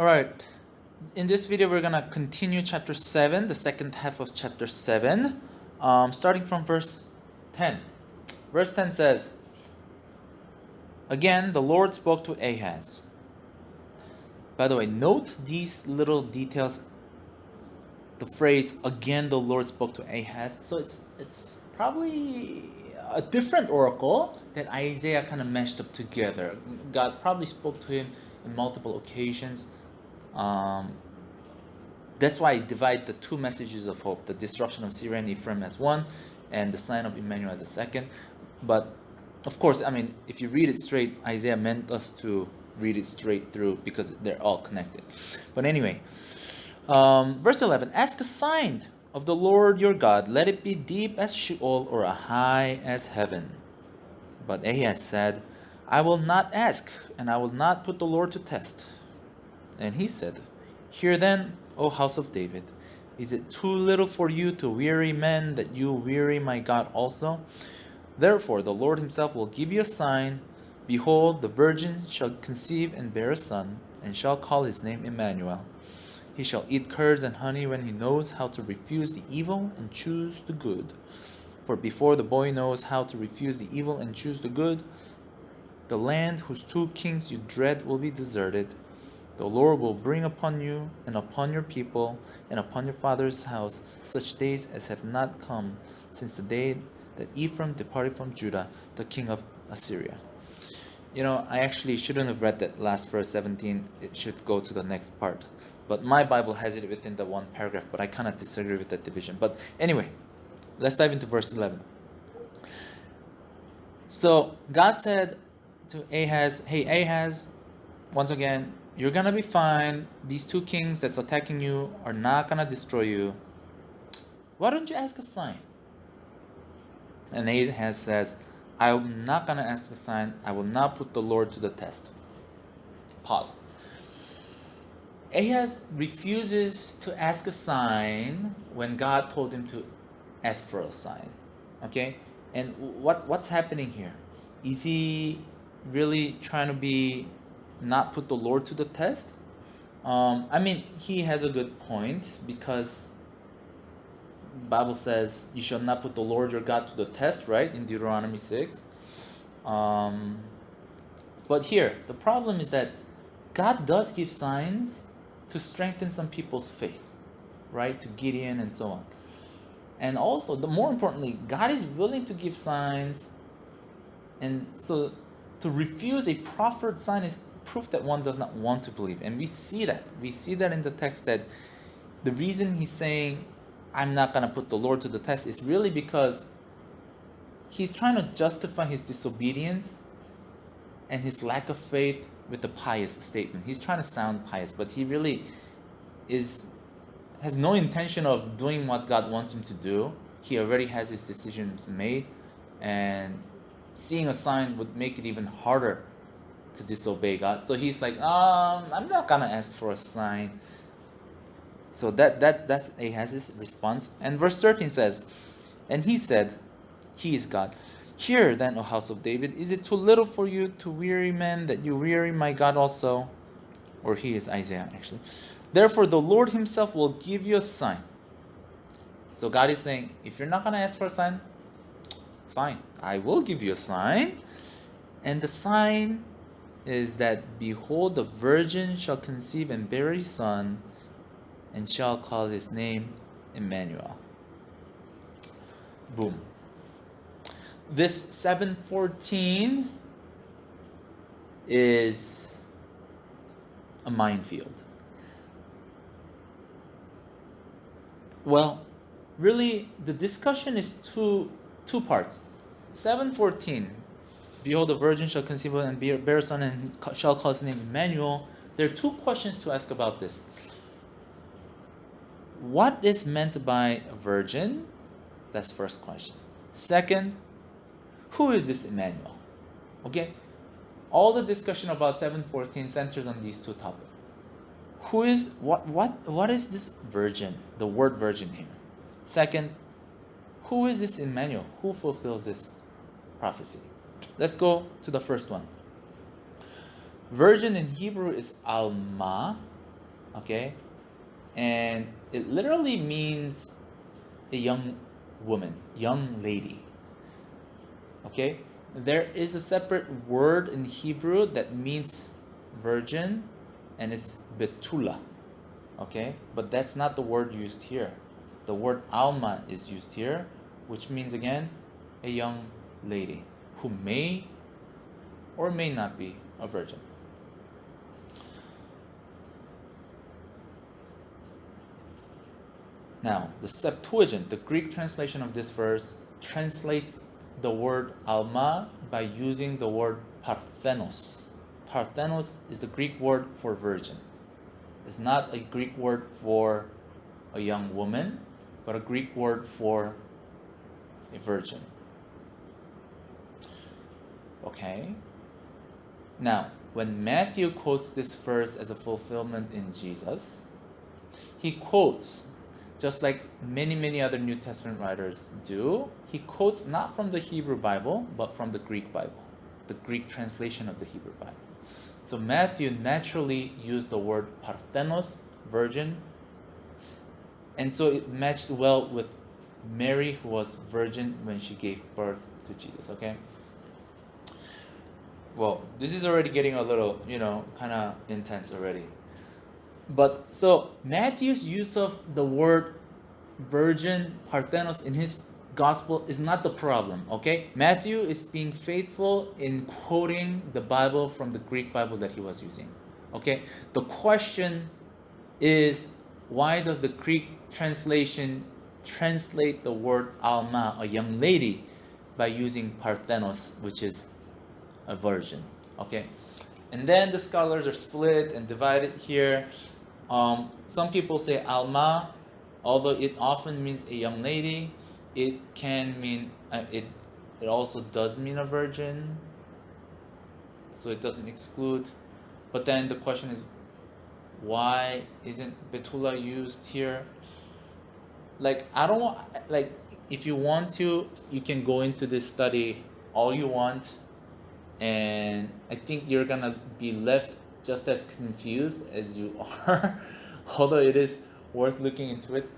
Alright, in this video we're gonna continue chapter 7, the second half of chapter 7, starting from verse 10. Verse 10 says, Again, the Lord spoke to Ahaz. By the way, note these little details. The phrase, again the Lord spoke to Ahaz. So it's probably a different oracle that Isaiah kind of meshed up together. God probably spoke to him in multiple occasions. That's why I divide the two messages of hope, the destruction of Syria and Ephraim as one, and the sign of Immanuel as a second. But of course, I mean, if you read it straight, Isaiah meant us to read it straight through because they're all connected. But anyway, verse 11, Ask a sign of the Lord your God, let it be deep as Sheol or high as heaven. But Ahaz said, I will not ask, and I will not put the Lord to test. And he said, Hear then, O house of David, is it too little for you to weary men that you weary my God also? Therefore the Lord himself will give you a sign. Behold, the virgin shall conceive and bear a son, and shall call his name Immanuel. He shall eat curds and honey when he knows how to refuse the evil and choose the good. For before the boy knows how to refuse the evil and choose the good, the land whose two kings you dread will be deserted. The Lord will bring upon you and upon your people and upon your father's house such days as have not come since the day that Ephraim departed from Judah, the king of Assyria. You know, I actually shouldn't have read that last verse 17. It should go to the next part. But my Bible has it within the one paragraph, but I kind of disagree with that division. But anyway, let's dive into verse 11. So God said to Ahaz, Hey Ahaz, once again, you're going to be fine. These two kings that's attacking you are not going to destroy you. Why don't you ask a sign? And Ahaz says, I'm not going to ask a sign. I will not put the Lord to the test. Pause. Ahaz refuses to ask a sign when God told him to ask for a sign. Okay? And what's happening here? Is he really trying to not put the Lord to the test? I mean, he has a good point, because the Bible says you shall not put the Lord your God to the test, right? In Deuteronomy 6. But here, the problem is that God does give signs to strengthen some people's faith, right? To Gideon and so on. And also, more importantly, God is willing to give signs, and so to refuse a proffered sign is proof that one does not want to believe. And we see that. We see that in the text, that the reason he's saying, I'm not going to put the Lord to the test, is really because he's trying to justify his disobedience and his lack of faith with a pious statement. He's trying to sound pious, but he really has no intention of doing what God wants him to do. He already has his decisions made, and seeing a sign would make it even harder to disobey God. So he's like, I'm not gonna ask for a sign. So that's Ahaz's response. And verse 13 says, And he said, He is God. Hear then, O house of David, is it too little for you to weary men that you weary my God also? Or he is Isaiah, actually. Therefore the Lord himself will give you a sign. So God is saying, if you're not gonna ask for a sign, fine, I will give you a sign. And the sign is that, behold, the virgin shall conceive and bear a son, and shall call his name Immanuel. Boom. This 7:14 is a minefield. Well, really, the discussion is two parts. 7:14, behold, the virgin shall conceive and bear a son, and shall call his name Immanuel. There are two questions to ask about this. What is meant by a virgin? That's first question. Second, who is this Immanuel? Okay? All the discussion about 7:14 centers on these two topics. What is this virgin? The word virgin here. Second, who is this Immanuel? Who fulfills this prophecy? Let's go to the first one. Virgin in Hebrew is Alma, Okay, and it literally means a young woman, young lady. Okay, there is a separate word in Hebrew that means virgin, and it's betula. Okay, but that's not the word used here. The word alma is used here, which means again a young lady who may or may not be a virgin. Now, the Septuagint, the Greek translation of this verse, translates the word alma by using the word parthenos. Parthenos is the Greek word for virgin. It's not a Greek word for a young woman, but a Greek word for a virgin. Okay? Now, when Matthew quotes this verse as a fulfillment in Jesus, he quotes, just like many other New Testament writers do, he quotes not from the Hebrew Bible, but from the Greek Bible, the Greek translation of the Hebrew Bible. So Matthew naturally used the word parthenos, virgin, and so it matched well with Mary, who was virgin when she gave birth to Jesus, okay? Well, this is already getting a little, kind of intense already. But so Matthew's use of the word virgin, parthenos, in his gospel is not the problem, okay? Matthew is being faithful in quoting the Bible from the Greek Bible that he was using, okay? The question is, why does the Greek translation translate the word alma, a young lady, by using parthenos, which is a virgin, okay? And then the scholars are split and divided here. Some people say alma, although it often means a young lady, it can mean, it also does mean a virgin, so it doesn't exclude. But then the question is, why isn't betula used here? I don't want, if you want to, you can go into this study all you want, and I think you're gonna be left just as confused as you are, although it is worth looking into it.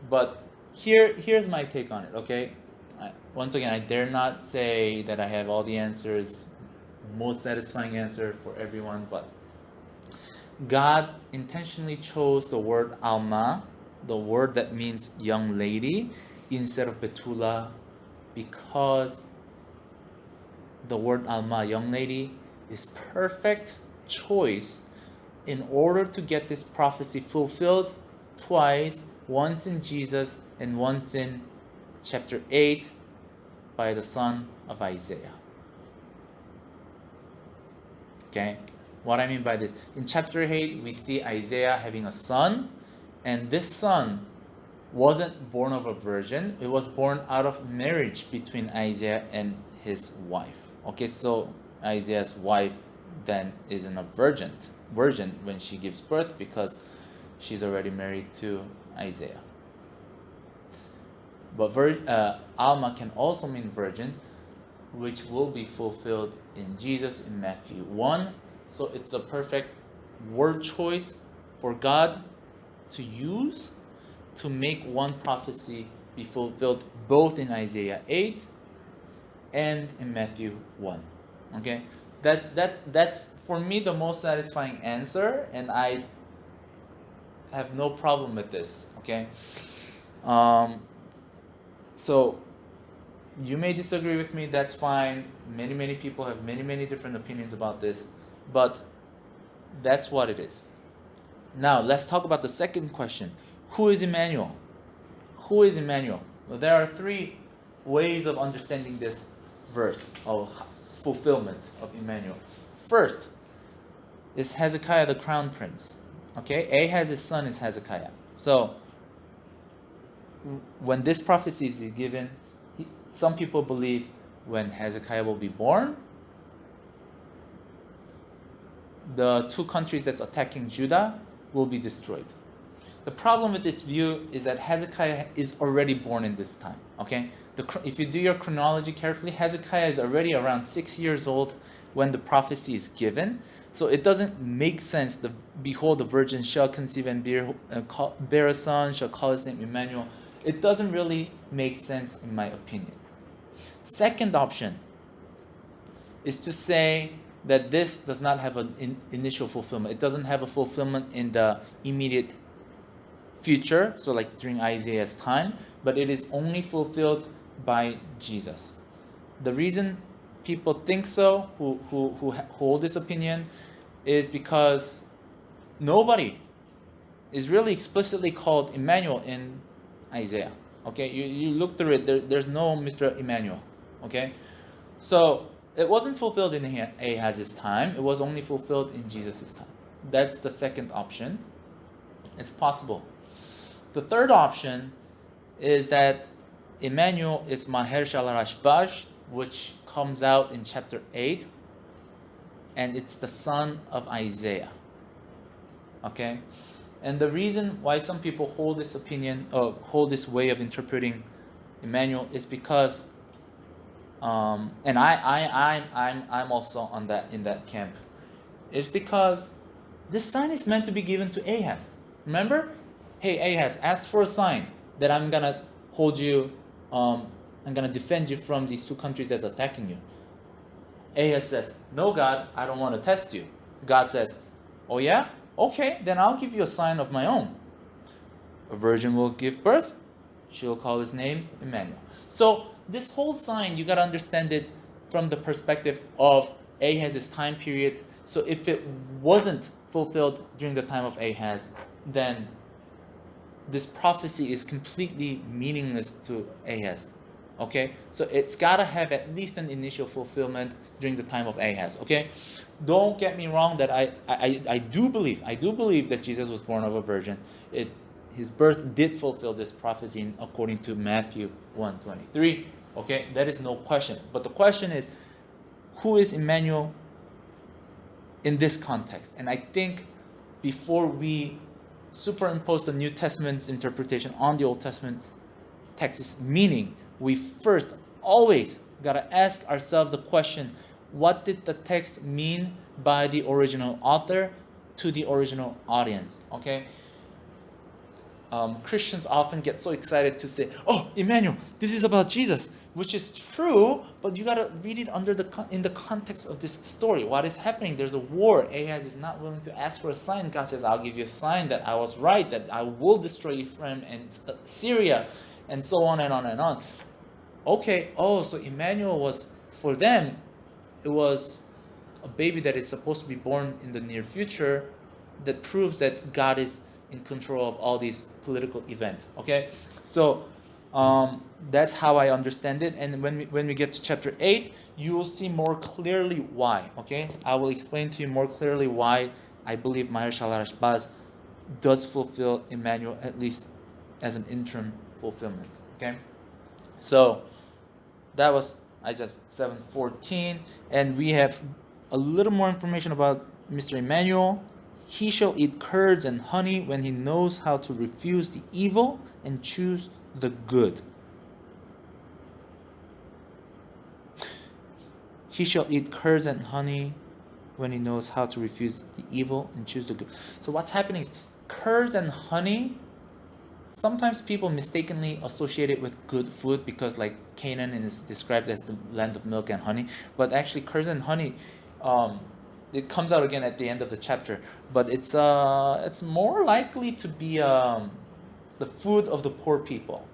But here's my take on it, okay? Once again, I dare not say that I have all the answers, most satisfying answer for everyone, but God intentionally chose the word alma, the word that means young lady, instead of betula, because the word alma, young lady, is perfect choice in order to get this prophecy fulfilled twice, once in Jesus and once in chapter 8 by the son of Isaiah. Okay, what I mean by this, in chapter 8 we see Isaiah having a son, and this son wasn't born of a virgin, it was born out of marriage between Isaiah and his wife. Okay, so Isaiah's wife then isn't a virgin when she gives birth, because she's already married to Isaiah. But alma can also mean virgin, which will be fulfilled in Jesus in Matthew 1. So it's a perfect word choice for God to use to make one prophecy be fulfilled both in Isaiah 8 and in Matthew 1. Okay? That's for me the most satisfying answer, and I have no problem with this. Okay? So you may disagree with me, that's fine. Many people have many different opinions about this, but that's what it is. Now let's talk about the second question. Who is Immanuel? Who is Immanuel? Well, there are three ways of understanding this verse of fulfillment of Immanuel. First is Hezekiah the crown prince. Okay, Ahaz's son is Hezekiah. So when this prophecy is given, some people believe when Hezekiah will be born, the two countries that's attacking Judah will be destroyed. The problem with this view is that Hezekiah is already born in this time. Okay, if you do your chronology carefully, Hezekiah is already around 6 years old, when the prophecy is given. So it doesn't make sense. Behold, the virgin shall conceive and bear a son, shall call his name Immanuel. It doesn't really make sense in my opinion. Second option is to say that this does not have an initial fulfillment. It doesn't have a fulfillment in the immediate future, so like during Isaiah's time, but it is only fulfilled by Jesus. The reason people think so, who hold this opinion, is because nobody is really explicitly called Immanuel in Isaiah. Okay, you look through it, there's no Mr. Immanuel. Okay, so it wasn't fulfilled in Ahaz's time, it was only fulfilled in Jesus' time. That's the second option. It's possible. The third option is that Immanuel is Maher Shalarashbash, which comes out in chapter 8, and it's the son of Isaiah. Okay? And the reason why some people hold this opinion, or hold this way of interpreting Immanuel, is because, and I'm also on that, in that camp. It's because this sign is meant to be given to Ahaz. Remember? Hey Ahaz, ask for a sign that I'm gonna hold you, I'm gonna defend you from these two countries that's attacking you. Ahaz says, no God, I don't want to test you. God says, oh yeah? Okay, then I'll give you a sign of my own. A virgin will give birth, she'll call his name Immanuel. So this whole sign, you gotta understand it from the perspective of Ahaz's time period. So if it wasn't fulfilled during the time of Ahaz, then this prophecy is completely meaningless to Ahaz. Okay? So it's got to have at least an initial fulfillment during the time of Ahaz. Okay? Don't get me wrong that I do believe that Jesus was born of a virgin. His birth did fulfill this prophecy according to Matthew 1:23. Okay? That is no question. But the question is, who is Immanuel in this context? And I think before we superimpose the New Testament's interpretation on the Old Testament's text's meaning, we first always gotta ask ourselves the question, what did the text mean by the original author to the original audience? Okay? Christians often get so excited to say, oh, Immanuel, this is about Jesus, which is true, but you gotta read it in the context of this story. What is happening? There's a war. Ahaz is not willing to ask for a sign. God says, I'll give you a sign that I was right, that I will destroy Ephraim and Syria, and so on and on and on. Okay, so Immanuel was, for them, it was a baby that is supposed to be born in the near future that proves that God is in control of all these political events. Okay, so that's how I understand it. And when we get to chapter 8, you will see more clearly why. Okay, I will explain to you more clearly why I believe Maher Shalarashbaz does fulfill Immanuel, at least as an interim fulfillment. Okay, so that was Isaiah 7:14, and we have a little more information about Mr. Immanuel. He shall eat curds and honey when he knows how to refuse the evil and choose the good. He shall eat curds and honey when he knows how to refuse the evil and choose the good. So what's happening is curds and honey, sometimes people mistakenly associate it with good food because like Canaan is described as the land of milk and honey. But actually curds and honey, it comes out again at the end of the chapter, but it's more likely to be the food of the poor people.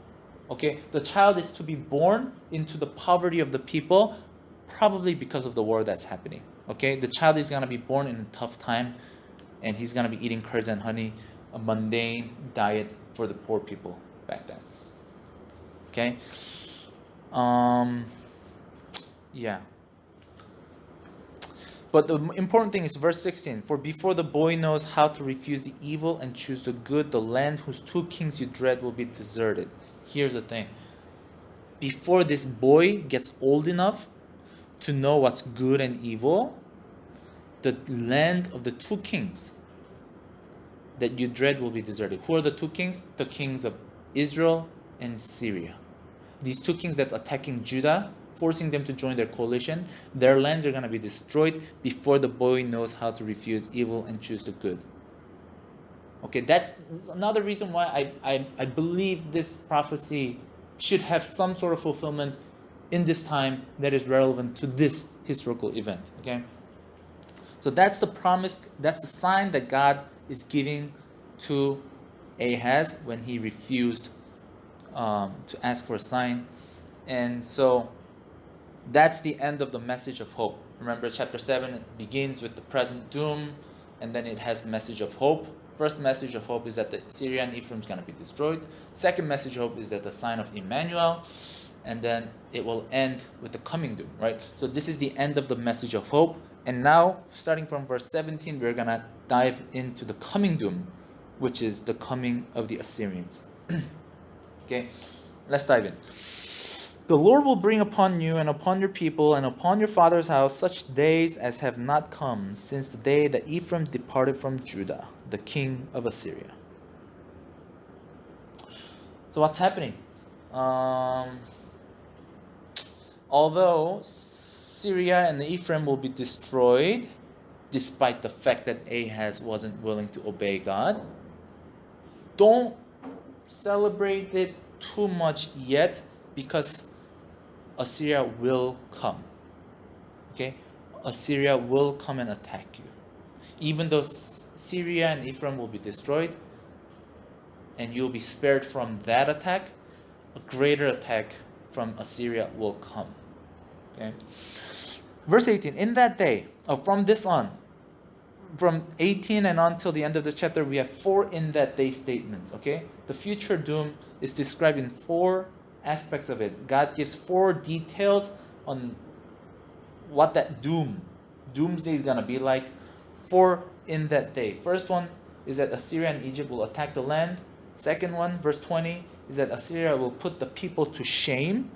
Okay, the child is to be born into the poverty of the people, probably because of the war that's happening. Okay, the child is gonna be born in a tough time, and he's gonna be eating curds and honey, a mundane diet for the poor people back then. Okay, yeah. But the important thing is verse 16. For before the boy knows how to refuse the evil and choose the good, the land whose two kings you dread will be deserted. Here's the thing. Before this boy gets old enough to know what's good and evil, the land of the two kings that you dread will be deserted. Who are the two kings? The kings of Israel and Syria. These two kings that's attacking Judah forcing them to join their coalition. Their lands are going to be destroyed before the boy knows how to refuse evil and choose the good. Okay, that's another reason why I believe this prophecy should have some sort of fulfillment in this time that is relevant to this historical event. Okay, so that's the promise, that's the sign that God is giving to Ahaz when he refused to ask for a sign. And so that's the end of the message of hope. Remember, chapter 7 begins with the present doom, and then it has message of hope. First message of hope is that the Syria and Ephraim is going to be destroyed. Second message of hope is that the sign of Immanuel, and then it will end with the coming doom, right? So this is the end of the message of hope. And now, starting from verse 17, we're going to dive into the coming doom, which is the coming of the Assyrians. Okay, let's dive in. The Lord will bring upon you and upon your people and upon your father's house such days as have not come since the day that Ephraim departed from Judah, the king of Assyria. So what's happening? Although Syria and Ephraim will be destroyed, despite the fact that Ahaz wasn't willing to obey God, don't celebrate it too much yet, because Assyria will come. Okay? Assyria will come and attack you. Even though Syria and Ephraim will be destroyed and you'll be spared from that attack, a greater attack from Assyria will come. Okay? Verse 18, in that day, from this on, from 18 and on till the end of the chapter, we have 4 in that day statements. Okay? The future doom is described in 4 aspects of it. God gives 4 details on what that doomsday is going to be like. 4 in that day. First one is that Assyria and Egypt will attack the land. Second one, verse 20, is that Assyria will put the people to shame.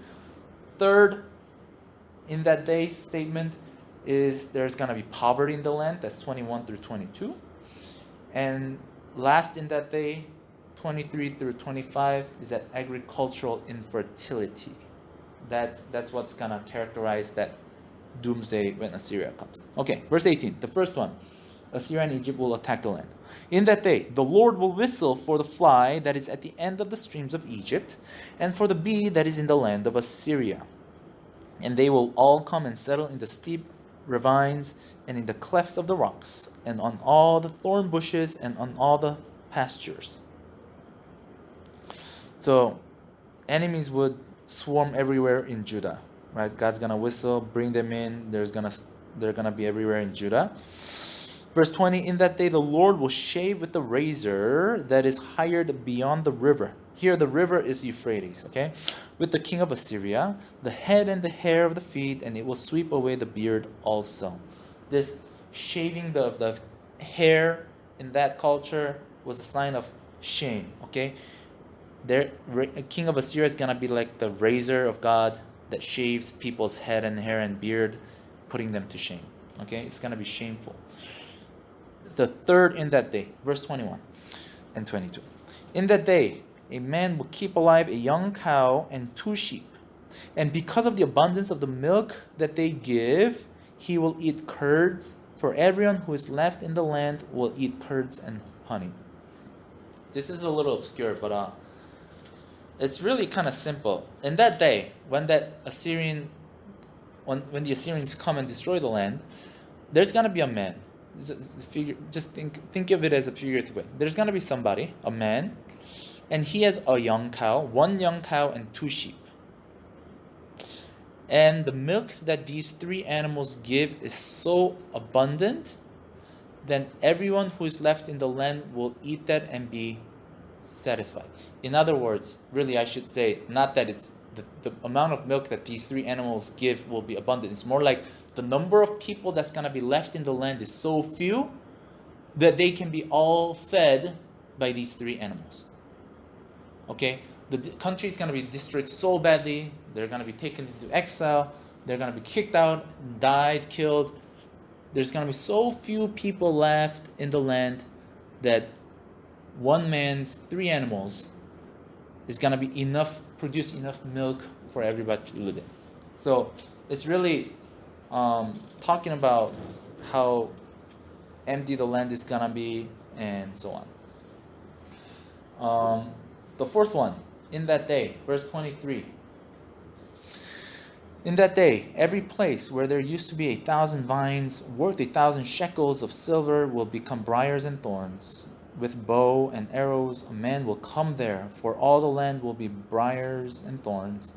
Third in that day statement is there's going to be poverty in the land. That's 21 through 22. And last in that day, 23 through 25, is that agricultural infertility. That's what's going to characterize that doomsday when Assyria comes. Okay, verse 18, the first one. Assyria and Egypt will attack the land. In that day, the Lord will whistle for the fly that is at the end of the streams of Egypt, and for the bee that is in the land of Assyria. And they will all come and settle in the steep ravines, and in the clefts of the rocks, and on all the thorn bushes, and on all the pastures. So, enemies would swarm everywhere in Judah, right? God's gonna whistle, bring them in. They're gonna be everywhere in Judah. Verse 20, in that day the Lord will shave with the razor that is hired beyond the river. Here the river is Euphrates, okay? With the king of Assyria, the head and the hair of the feet, and it will sweep away the beard also. This shaving of the hair in that culture was a sign of shame, okay? King of Assyria is going to be like the razor of God that shaves people's head and hair and beard, putting them to shame, okay? It's going to be shameful. The third in that day, verse 21 and 22. In that day, a man will keep alive a young cow and 2 sheep. And because of the abundance of the milk that they give, he will eat curds. For everyone who is left in the land will eat curds and honey. This is a little obscure, but it's really kind of simple. In that day, when the Assyrians come and destroy the land, there's going to be a man. Just think of it as a figurative way. There's going to be somebody, a man, and he has a young cow, 1 young cow and 2 sheep. And the milk that these 3 animals give is so abundant, then everyone who is left in the land will eat that and be satisfied. In other words, really I should say, not that it's the amount of milk that these 3 animals give will be abundant. It's more like the number of people that's going to be left in the land is so few that they can be all fed by these 3 animals. Okay? The country is going to be destroyed so badly. They're going to be taken into exile. They're going to be kicked out, died, killed. There's going to be so few people left in the land that one man's 3 animals is going to be produce enough milk for everybody to live in. So it's really talking about how empty the land is gonna be and so on. The fourth one, in that day, verse 23. In that day, every place where there used to be 1,000 vines worth 1,000 shekels of silver will become briars and thorns. With bow and arrows, a man will come there, for all the land will be briars and thorns.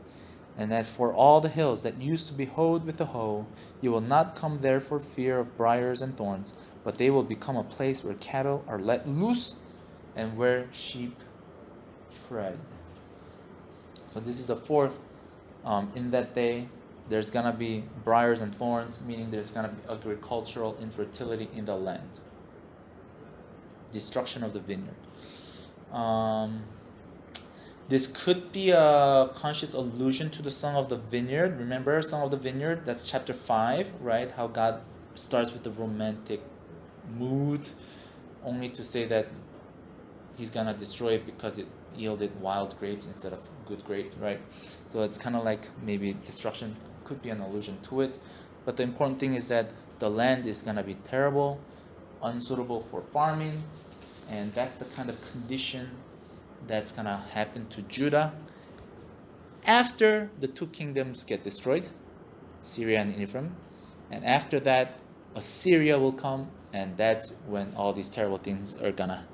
And as for all the hills that used to be hoed with the hoe, you will not come there for fear of briars and thorns, but they will become a place where cattle are let loose and where sheep tread. So this is the fourth. In that day, there's gonna be briars and thorns, meaning there's gonna be agricultural infertility in the land. Destruction of the vineyard. This could be a conscious allusion to the Song of the Vineyard. Remember Song of the Vineyard? That's chapter 5, right? How God starts with the romantic mood, only to say that he's gonna destroy it because it yielded wild grapes instead of good grapes, right? So it's kind of like maybe destruction could be an allusion to it. But the important thing is that the land is gonna be terrible, unsuitable for farming, and that's the kind of condition that's gonna happen to Judah after the two kingdoms get destroyed, Syria and Ephraim, and after that Assyria will come, and that's when all these terrible things are gonna